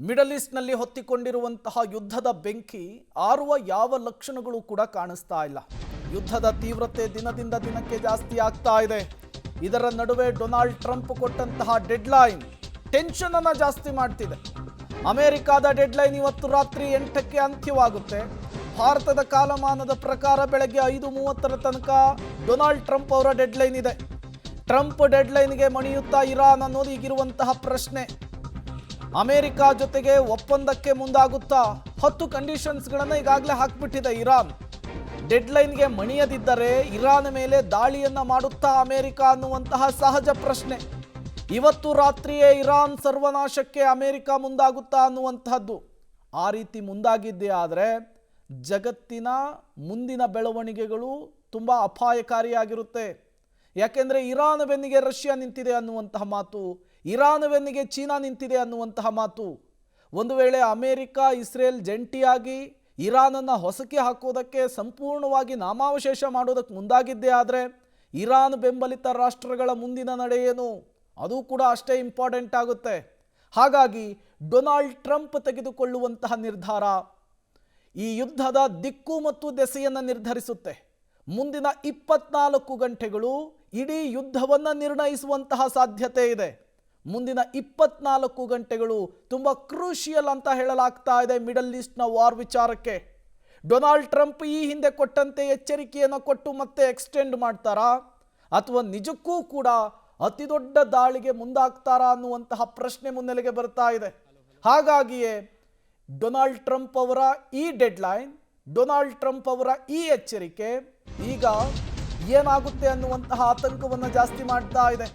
Middle ಈಸ್ಟ್ನಲ್ಲಿ ಹೊತ್ತಿಕೊಂಡಿರುವಂತಹ ಯುದ್ಧದ ಬೆಂಕಿ ಆರುವ ಯಾವ ಲಕ್ಷಣಗಳು ಕೂಡ ಕಾಣಿಸ್ತಾ ಇಲ್ಲ. ಯುದ್ಧದ ತೀವ್ರತೆ ದಿನದಿಂದ ದಿನಕ್ಕೆ ಜಾಸ್ತಿ ಆಗ್ತಾ ಇದೆ. ಇದರ ನಡುವೆ ಡೊನಾಲ್ಡ್ ಟ್ರಂಪ್ ಕೊಟ್ಟಂತಹ ಡೆಡ್ಲೈನ್ ಟೆನ್ಷನ್ ಅನ್ನು ಜಾಸ್ತಿ ಮಾಡ್ತಿದೆ. ಅಮೆರಿಕಾದ ಡೆಡ್ಲೈನ್ ಇವತ್ತು ರಾತ್ರಿ 8ಕ್ಕೆ ಅಂತ್ಯವಾಗುತ್ತೆ. ಭಾರತದ ಕಾಲಮಾನದ ಪ್ರಕಾರ ಬೆಳಗ್ಗೆ 5:30 ತನಕ ಡೊನಾಲ್ಡ್ ಟ್ರಂಪ್ ಅವರ ಡೆಡ್ಲೈನ್ ಇದೆ. ಟ್ರಂಪ್ ಡೆಡ್ಲೈನ್ಗೆ ಮಣಿಯುತ್ತಾ ಇರಾನ್ ಅನ್ನೋದು ಈಗಿರುವಂತಹ ಪ್ರಶ್ನೆ. ಅಮೆರಿಕ ಜೊತೆಗೆ ಒಪ್ಪಂದಕ್ಕೆ ಮುಂದಾಗುತ್ತಾ 10 ಕಂಡೀಷನ್ಸ್ಗಳನ್ನು ಈಗಾಗಲೇ ಹಾಕಿಬಿಟ್ಟಿದೆ ಇರಾನ್. ಡೆಡ್ಲೈನ್ಗೆ ಮಣಿಯದಿದ್ದರೆ ಇರಾನ್ ಮೇಲೆ ದಾಳಿಯನ್ನ ಮಾಡುತ್ತಾ ಅಮೆರಿಕ ಅನ್ನುವಂತಹ ಸಹಜ ಪ್ರಶ್ನೆ. ಇವತ್ತು ರಾತ್ರಿಯೇ ಇರಾನ್ ಸರ್ವನಾಶಕ್ಕೆ ಅಮೆರಿಕ ಮುಂದಾಗುತ್ತಾ ಅನ್ನುವಂತಹದ್ದು. ಆ ರೀತಿ ಮುಂದಾಗಿದ್ದೇ ಆದರೆ ಜಗತ್ತಿನ ಮುಂದಿನ ಬೆಳವಣಿಗೆಗಳು ತುಂಬ ಅಪಾಯಕಾರಿಯಾಗಿರುತ್ತೆ. ಯಾಕೆಂದರೆ ಇರಾನ್ ಬೆನ್ನಿಗೆ ರಷ್ಯಾ ನಿಂತಿದೆ ಅನ್ನುವಂತಹ ಮಾತು, ಇರಾನ್ ಬೆನ್ನಿಗೆ ಚೀನಾ ನಿಂತಿದೆ ಅನ್ನುವಂತಹ ಮಾತು. ಒಂದು ವೇಳೆ ಅಮೆರಿಕ ಇಸ್ರೇಲ್ ಜಂಟಿಯಾಗಿ ಇರಾನನ್ನು ಹೊಸಕಿ ಹಾಕೋದಕ್ಕೆ ಸಂಪೂರ್ಣವಾಗಿ ನಾಮಾವಶೇಷ ಮಾಡೋದಕ್ಕೆ ಮುಂದಾಗಿದ್ದೇ ಆದರೆ ಇರಾನ್ ಬೆಂಬಲಿತ ರಾಷ್ಟ್ರಗಳ ಮುಂದಿನ ನಡೆ ಏನು, ಅದು ಕೂಡ ಅಷ್ಟೇ ಇಂಪಾರ್ಟೆಂಟ್ ಆಗುತ್ತೆ. ಹಾಗಾಗಿ ಡೊನಾಲ್ಡ್ ಟ್ರಂಪ್ ತೆಗೆದುಕೊಳ್ಳುವಂತಹ ನಿರ್ಧಾರ ಈ ಯುದ್ಧದ ದಿಕ್ಕು ಮತ್ತು ದೆಸೆಯನ್ನು ನಿರ್ಧರಿಸುತ್ತೆ. ಮುಂದಿನ 24 ಗಂಟೆಗಳು ಇಡೀ ಯುದ್ಧವನ್ನು ನಿರ್ಣಯಿಸುವಂತಹ ಸಾಧ್ಯತೆ ಇದೆ. ಮುಂದಿನ 24 ಗಂಟೆಗಳು ತುಂಬ ಕ್ರೂಷಿಯಲ್ ಅಂತ ಹೇಳಲಾಗ್ತಾ ಇದೆ ಮಿಡಲ್ ಈಸ್ಟ್ನ ವಾರ್ ವಿಚಾರಕ್ಕೆ. ಡೊನಾಲ್ಡ್ ಟ್ರಂಪ್ ಈ ಹಿಂದೆ ಕೊಟ್ಟಂತೆ ಎಚ್ಚರಿಕೆಯನ್ನು ಕೊಟ್ಟು ಮತ್ತೆ ಎಕ್ಸ್ಟೆಂಡ್ ಮಾಡ್ತಾರಾ ಅಥವಾ ನಿಜಕ್ಕೂ ಕೂಡ ಅತಿ ದೊಡ್ಡ ದಾಳಿಗೆ ಮುಂದಾಗ್ತಾರಾ ಅನ್ನುವಂತಹ ಪ್ರಶ್ನೆ ಮುನ್ನೆಲೆಗೆ ಬರ್ತಾ ಇದೆ. ಹಾಗಾಗಿಯೇ ಡೊನಾಲ್ಡ್ ಟ್ರಂಪ್ ಅವರ ಈ ಡೆಡ್ಲೈನ್, ಡೊನಾಲ್ಡ್ ಟ್ರಂಪ್ ಅವರ ಈ ಎಚ್ಚರಿಕೆ ಈಗ ಏನಾಗುತ್ತೆ ಅನ್ನುವಂತಹ ಆತಂಕವನ್ನು ಜಾಸ್ತಿ ಮಾಡ್ತಾ ಇದೆ.